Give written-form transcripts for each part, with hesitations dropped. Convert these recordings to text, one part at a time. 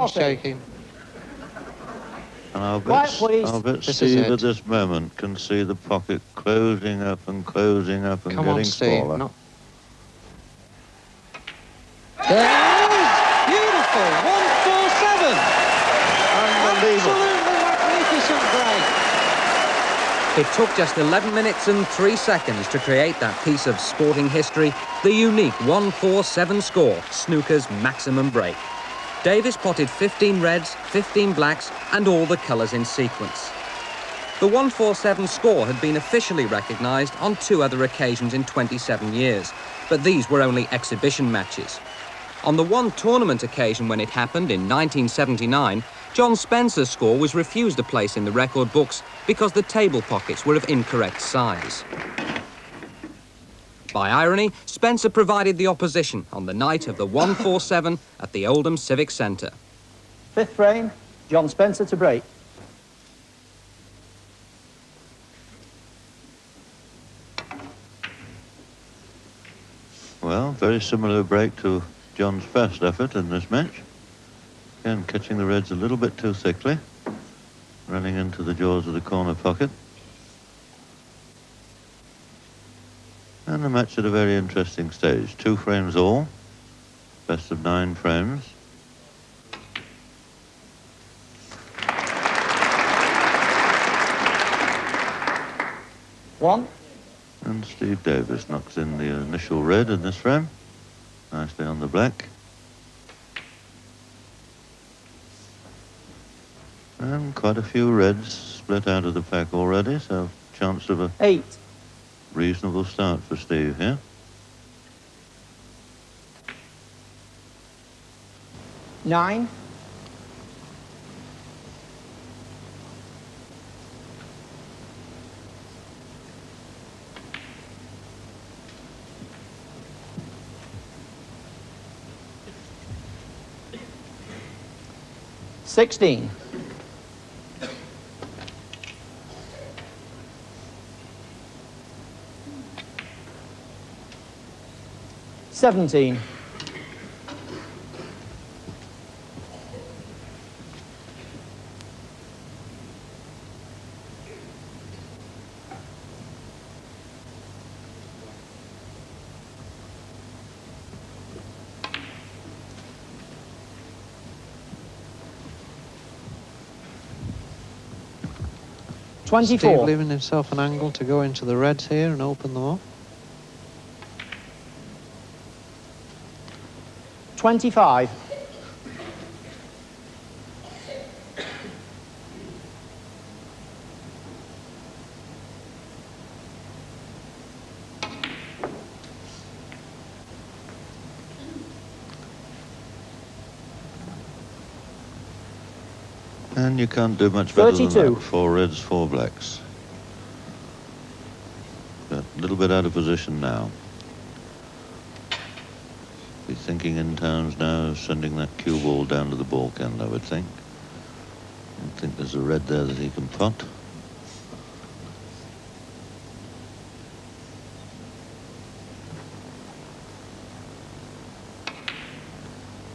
He's shaking. And I'll Quiet, please. bet This is Steve it. at this moment can see the pocket closing up and closing up and Come getting on, Steve. smaller. Not... There it is! Beautiful! 147! Unbelievable. Absolutely magnificent break. It took just 11 minutes and 3 seconds to create that piece of sporting history, the unique 147 score, snooker's maximum break. Davis potted 15 reds, 15 blacks, and all the colours in sequence. The 147 score had been officially recognised on 2 other occasions in 27 years, but these were only exhibition matches. On the one tournament occasion when it happened in 1979, John Spencer's score was refused a place in the record books because the table pockets were of incorrect size. By irony, Spencer provided the opposition on the night of the 147 at the Oldham Civic Centre. 5th frame, John Spencer to break. Well, very similar break to John's first effort in this match. Again, catching the reds a little bit too thickly, running into the jaws of the corner pocket. And the match at a very interesting stage. 2 frames all, best of 9 frames. One. And Steve Davis knocks in the initial red in this frame. Nicely on the black. And quite a few reds split out of the pack already, so chance of a 8. reasonable start for Steve here. 9. 16. 17. 24. Steve leaving himself an angle to go into the reds here and open them up. 25. And you can't do much better 32. than that. 4 reds, 4 blacks. But a little bit out of position now. Be thinking in terms now of sending that cue ball down to the balk end, I would think. I think there's a red there that he can pot.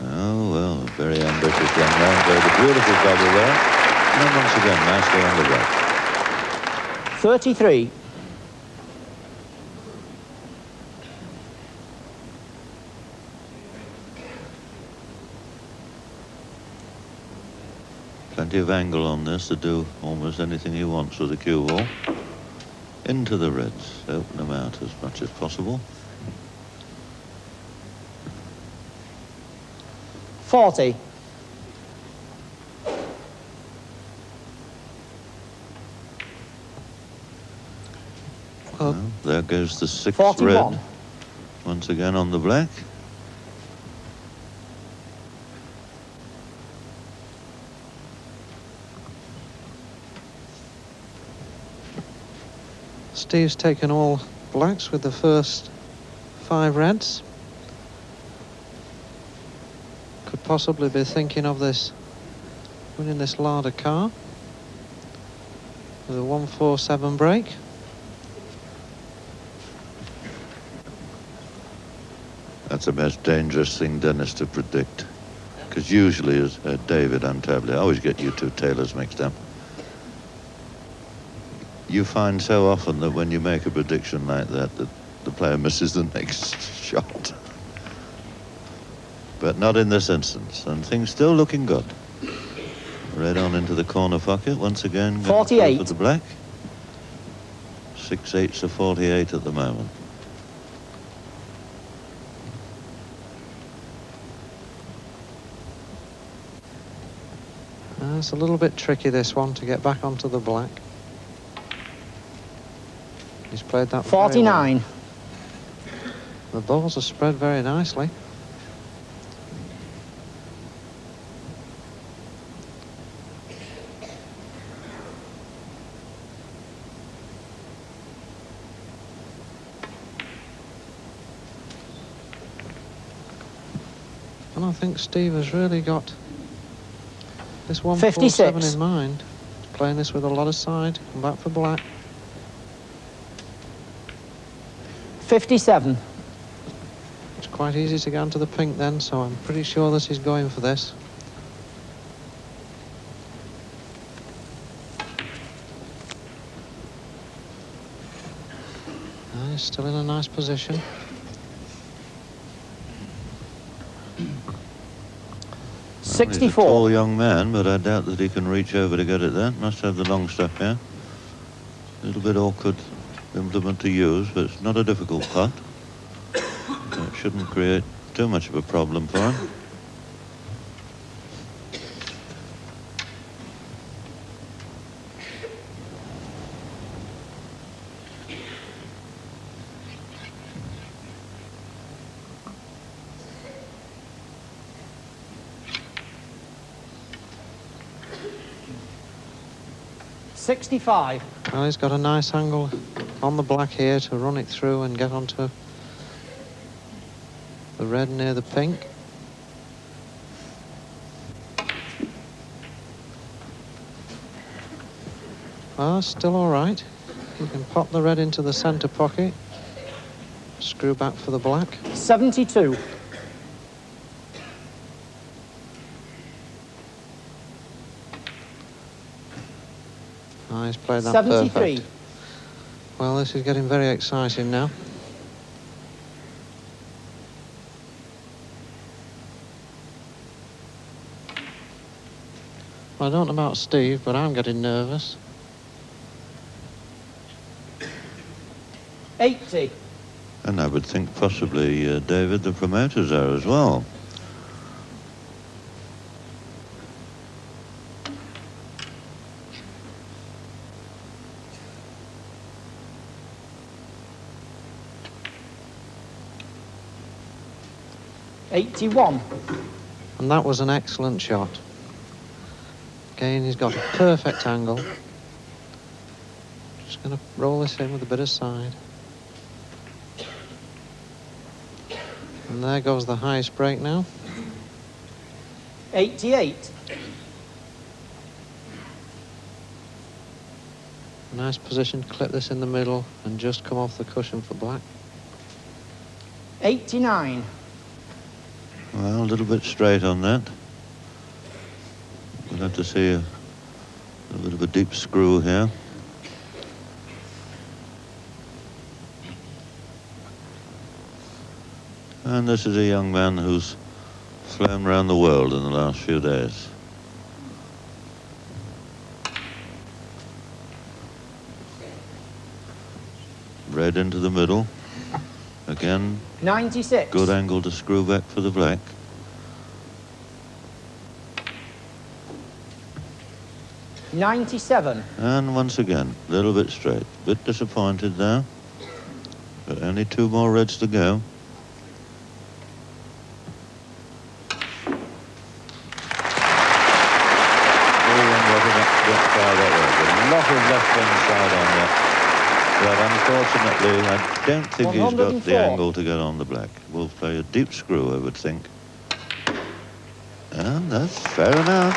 Oh, well, very ambitious young man. Played a beautiful double there. And then once again, nicely on the right. 33. Plenty of angle on this to do almost anything he wants with the cue ball. Into the reds. Open them out as much as possible. 40. Well, there goes the 6th 41. red. Once again on the black. Steve's taken all blacks with the first 5 reds. Could possibly be thinking of this, winning this Lada car with a 147 break. That's the most dangerous thing, Dennis, to predict. because usually, as David Antable, I always get you two Taylors mixed up. You find so often that when you make a prediction like that, that the player misses the next shot. But not in this instance, and things still looking good. Red on into the corner pocket, once again. 48. For the black. 6/8 to 48 at the moment. It's a little bit tricky, this one, to get back onto the black. He's played that very well. 49. The balls are spread very nicely. And I think Steve has really got this 147 in mind. Playing this with a lot of side. Come back for black. 57. It's quite easy to get onto the pink then, so I'm pretty sure that he's going for this. He's still in a nice position. He's a 64. tall young man, but I doubt that he can reach over to get it there. Must have the long stuff here. A little bit awkward implement to use, but it's not a difficult putt. It shouldn't create too much of a problem for him. $65. Well, he's got a nice angle on the black here to run it through and get onto the red near the pink. Ah, still all right. You can pop the red into the centre pocket. Screw back for the black. 72. Ah, he's played that 73. perfect. Well, this is getting very exciting now. Well, I don't know about Steve, but I'm getting nervous. 80. And I would think possibly, David, the promoters are as well. $81. And that was an excellent shot. Again, he's got a perfect angle. Just going to roll this in with a bit of side. And there goes the highest break now. 88. Nice position to clip this in the middle and just come off the cushion for black. 89. Well, a little bit straight on that. We'll have to see a bit of a deep screw here. And this is a young man who's flown around the world in the last few days. Red into the middle. Again, 96. good angle to screw back for the black. $97. And once again, a little bit straight. Bit disappointed there. But only two more reds to go. A lot of left-hand side on that. But unfortunately, I don't think he's got 104. the angle to get on the black. We'll play a deep screw, I would think. And that's fair enough.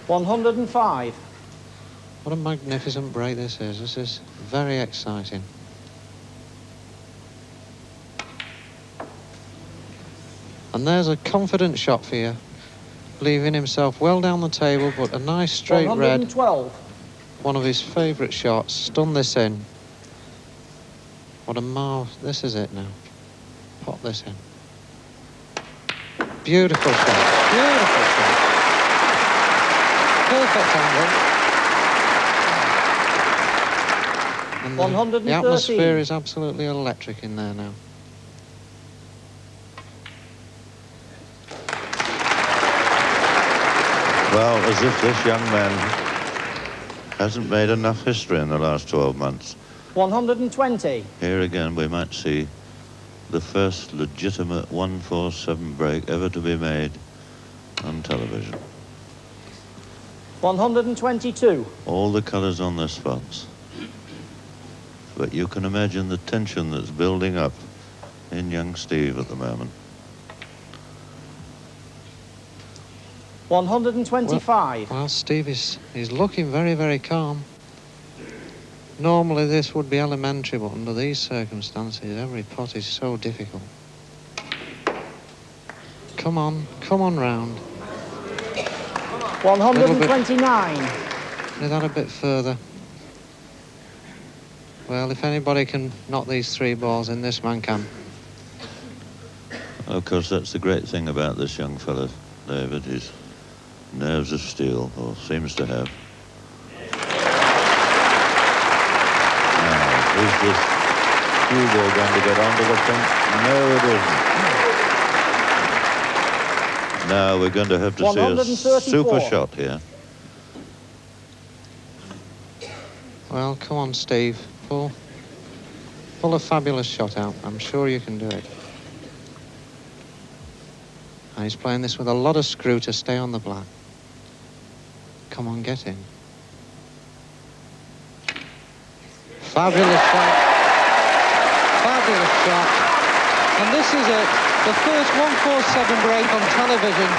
105. What a magnificent break this is. This is very exciting. And there's a confident shot for you. Leaving himself well down the table, but a nice straight red. 112. One of his favourite shots. Stun this in. What a marvel. This is it now. Pop this in. Beautiful shot. Beautiful shot. Perfect angle. And 113. the atmosphere is absolutely electric in there now. Well, as if this young man hasn't made enough history in the last 12 months. 120. Here again, we might see the first legitimate 147 break ever to be made on television. 122. All the colours on the spots. But you can imagine the tension that's building up in young Steve at the moment. 125. Well, Steve is looking very, very calm. Normally this would be elementary, but under these circumstances, every pot is so difficult. Come on round. 129. Is that a bit further? Well, if anybody can knock these 3 balls in, this man can. Of course, that's the great thing about this young fella, David. His nerves of steel, or seems to have. Now, is this cue ball going to get onto the pink? No, it isn't. Now we're going to have to see a super shot here. Well, come on, Steve. Pull a fabulous shot out. I'm sure you can do it. And he's playing this with a lot of screw to stay on the black. Come on, get in. Fabulous shot. Fabulous shot. And this is it. The first 147 break on television.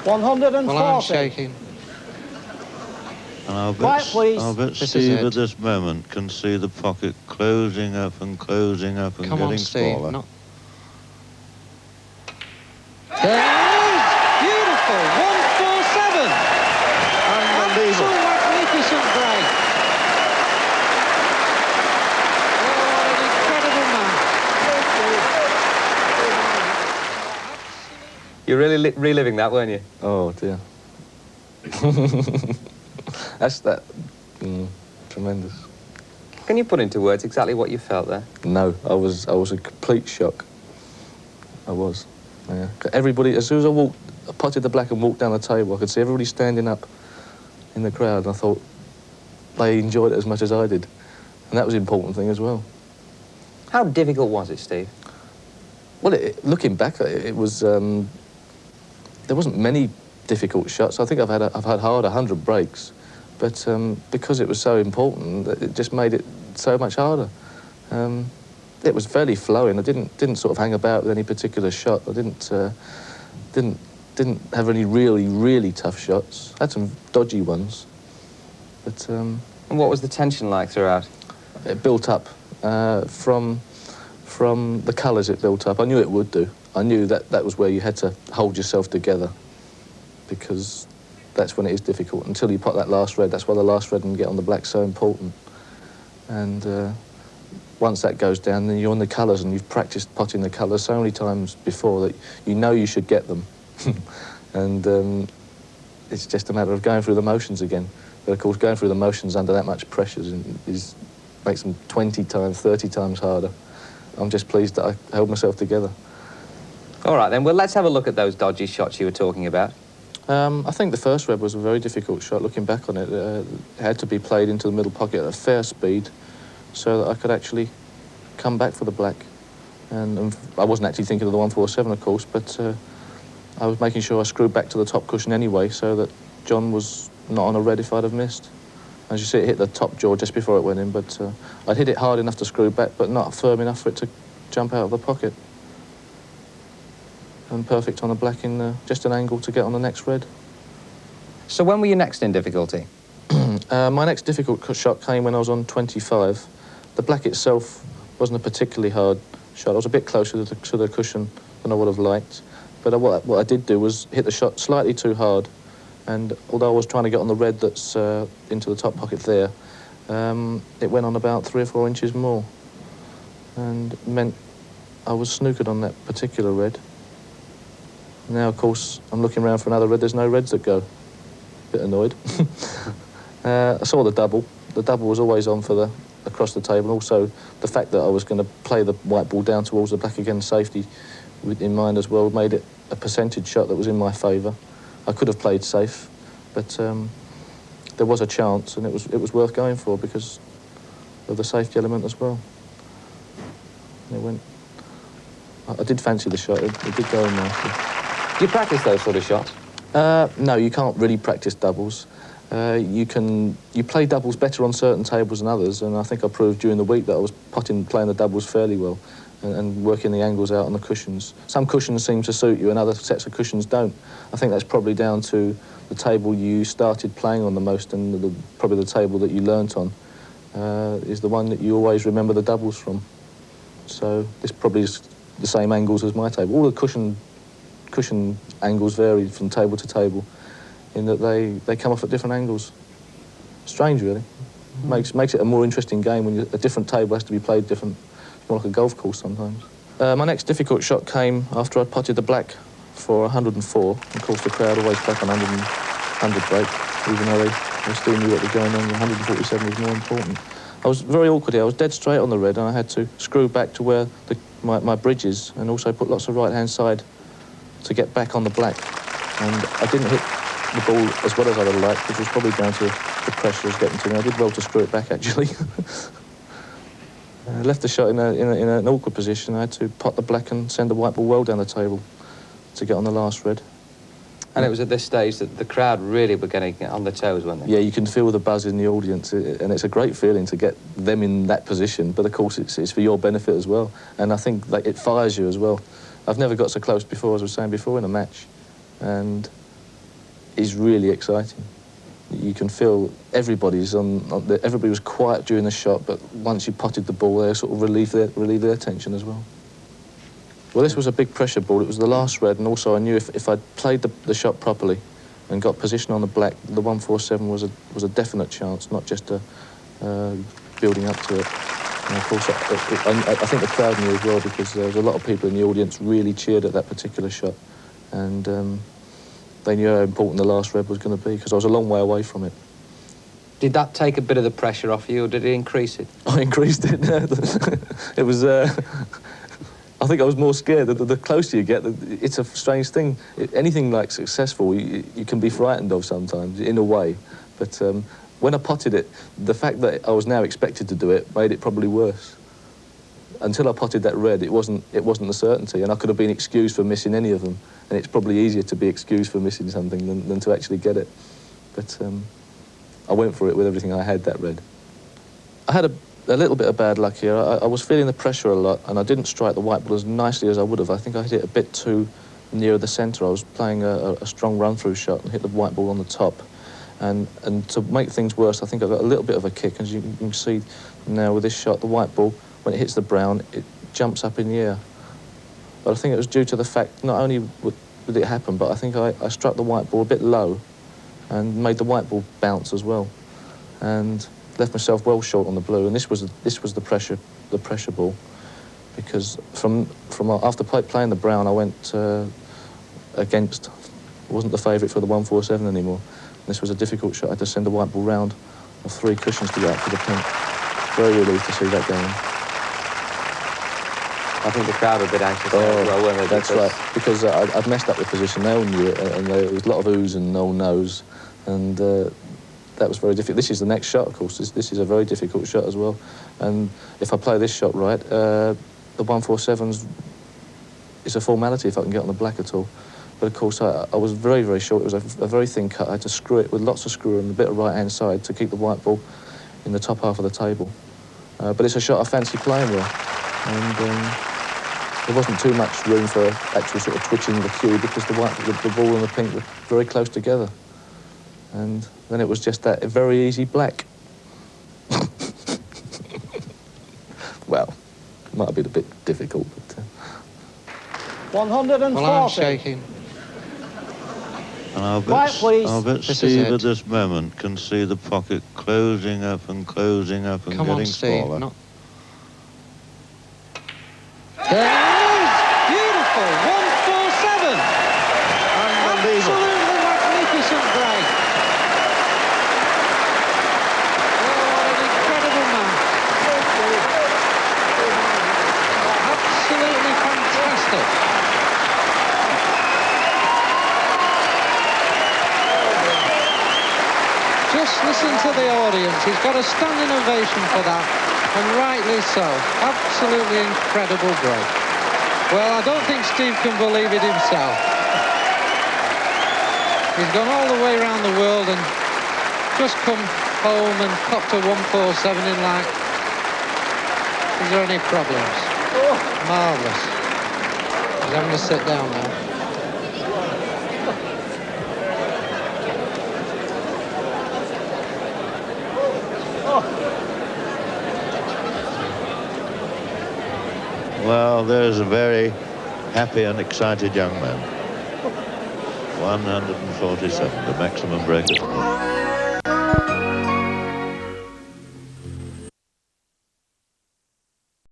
140. Well, I'm shaking. And I'll Quiet, please. bet This Steve is it. at this moment can see the pocket closing up and closing up and Come getting on, Steve. smaller. Not... There it is! Beautiful! 147! Unbelievable. Absolute magnificent break. Oh, what an incredible man. You're really reliving that, weren't you? Oh dear. That's tremendous. Can you put into words exactly what you felt there? No, I was a complete shock. I was. Yeah. Everybody, as soon as I potted the black and walked down the table, I could see everybody standing up in the crowd, and I thought they enjoyed it as much as I did, and that was the important thing as well. How difficult was it, Steve? Well, looking back, it was. There wasn't many difficult shots. I think I've had hard 100 breaks, but because it was so important, it just made it so much harder. It was fairly flowing. I didn't sort of hang about with any particular shot. I didn't have any really tough shots. I had some dodgy ones, but. And what was the tension like throughout? It built up from the colours. It built up. I knew it would do. I knew that was where you had to hold yourself together, because that's when it is difficult. Until you pot that last red, that's why the last red and get on the black's so important. And once that goes down, then you're on the colours, and you've practised potting the colours so many times before that you know you should get them. And it's just a matter of going through the motions again. But of course, going through the motions under that much pressure makes them 20 times, 30 times harder. I'm just pleased that I held myself together. All right, then. Well, let's have a look at those dodgy shots you were talking about. I think the first red was a very difficult shot. Looking back on it, it had to be played into the middle pocket at a fair speed so that I could actually come back for the black. And I wasn't actually thinking of the 147, of course, but I was making sure I screwed back to the top cushion anyway so that John was not on a red if I'd have missed. As you see, it hit the top jaw just before it went in, but I'd hit it hard enough to screw back, but not firm enough for it to jump out of the pocket. And perfect on the black in just an angle to get on the next red. So when were you next in difficulty? My next difficult shot came when I was on 25. The black itself wasn't a particularly hard shot. I was a bit closer to the cushion than I would have liked. But what I did do was hit the shot slightly too hard. And although I was trying to get on the red that's into the top pocket there, it went on about 3 or 4 inches more. And it meant I was snookered on that particular red. Now, of course, I'm looking around for another red. There's no reds that go. Bit annoyed. I saw the double. The double was always on for across the table. Also, the fact that I was going to play the white ball down towards the black again, safety in mind as well, made it a percentage shot that was in my favour. I could have played safe, but there was a chance, and it was worth going for because of the safety element as well. It went. I did fancy the shot. It did go in nicely. Do you practice those sort of shots? No, you can't really practice doubles. You play doubles better on certain tables than others, and I think I proved during the week that I was playing the doubles fairly well and working the angles out on the cushions. Some cushions seem to suit you and other sets of cushions don't. I think that's probably down to the table you started playing on the most, and probably the table that you learnt on is the one that you always remember the doubles from. So this probably is the same angles as my table. All the cushion angles vary from table to table in that they come off at different angles. Strange, really. Makes it a more interesting game when a different table has to be played different. It's more like a golf course sometimes. My next difficult shot came after I'd potted the black for 104. Of course, the crowd always back on 100 break, even though they still knew what was going on. 147 was more important. I was very awkward here. I was dead straight on the red, and I had to screw back to where my bridge is, and also put lots of right-hand side to get back on the black. And I didn't hit the ball as well as I would have liked, which was probably down to the pressure was getting to me. I did well to screw it back, actually. I left the shot in an awkward position. I had to pot the black and send the white ball well down the table to get on the last red. And it was at this stage that the crowd really were getting on their toes, weren't they? Yeah, you can feel the buzz in the audience, and it's a great feeling to get them in that position, but of course it's for your benefit as well, and I think that it fires you as well. I've never got so close before, as I was saying before, in a match, and it's really exciting. You can feel everybody was quiet during the shot, but once you potted the ball, they sort of relieve their tension as well. Well, this was a big pressure ball. It was the last red, and also I knew if I'd played the shot properly and got position on the black, the 147 was a definite chance, not just a building up to it. And of course, I think the crowd knew as well, because there was a lot of people in the audience really cheered at that particular shot, and they knew how important the last red was going to be, because I was a long way away from it. Did that take a bit of the pressure off you, or did it increase it? I increased it. It was. I think I was more scared. The closer you get, it's a strange thing. Anything like successful, you can be frightened of sometimes, in a way. But when I potted it, the fact that I was now expected to do it made it probably worse. Until I potted that red, it wasn't a certainty, and I could have been excused for missing any of them. And it's probably easier to be excused for missing something than to actually get it. But I went for it with everything I had, that red. I had a little bit of bad luck here. I was feeling the pressure a lot, and I didn't strike the white ball as nicely as I would have. I think I hit it a bit too near the centre. I was playing a strong run-through shot and hit the white ball on the top. And to make things worse, I think I got a little bit of a kick. As you can see now with this shot, the white ball, when it hits the brown, it jumps up in the air. But I think it was due to the fact, not only did it happen, but I think I struck the white ball a bit low and made the white ball bounce as well. And left myself well short on the blue, and this was the pressure ball, because from after playing the brown, I went against. I wasn't the favourite for the 147 anymore. And this was a difficult shot. I had to send the white ball round of 3 cushions to get out for the pink. Very relieved to see that going. I think the crowd were a bit anxious as well, weren't they? That's right, because I'd messed up the position. They all knew it, and there was a lot of oohs and no knows, and that was very difficult. This is the next shot, of course. This is a very difficult shot as well. And if I play this shot right, the 147's is a formality if I can get on the black at all. But of course, I was very, very short. It was a very thin cut. I had to screw it with lots of screw and a bit of right-hand side to keep the white ball in the top half of the table. But it's a shot I fancy playing well. And there wasn't too much room for actual sort of twitching the cue, because the ball and the pink were very close together. And then it was just that very easy black. Well, Might have been a bit difficult, but... 140. Well, I'm shaking. And I'll Quiet, please. This is Steve it. at this moment can see the pocket closing up and closing up and Come getting on, Steve. smaller. Not... There it is! Beautiful! 147! Absolutely magnificent break. Oh, what an incredible man. Absolutely fantastic. Just listen to the audience. He's got a standing ovation for that, and rightly so. Absolutely incredible break. Well, I don't think Steve can believe it himself. He's gone all the way around the world and just come home and copped a 147 in like... Is there any problems? Marvellous. He's having to sit down now. Well, there's a very happy and excited young man. 147, the maximum break.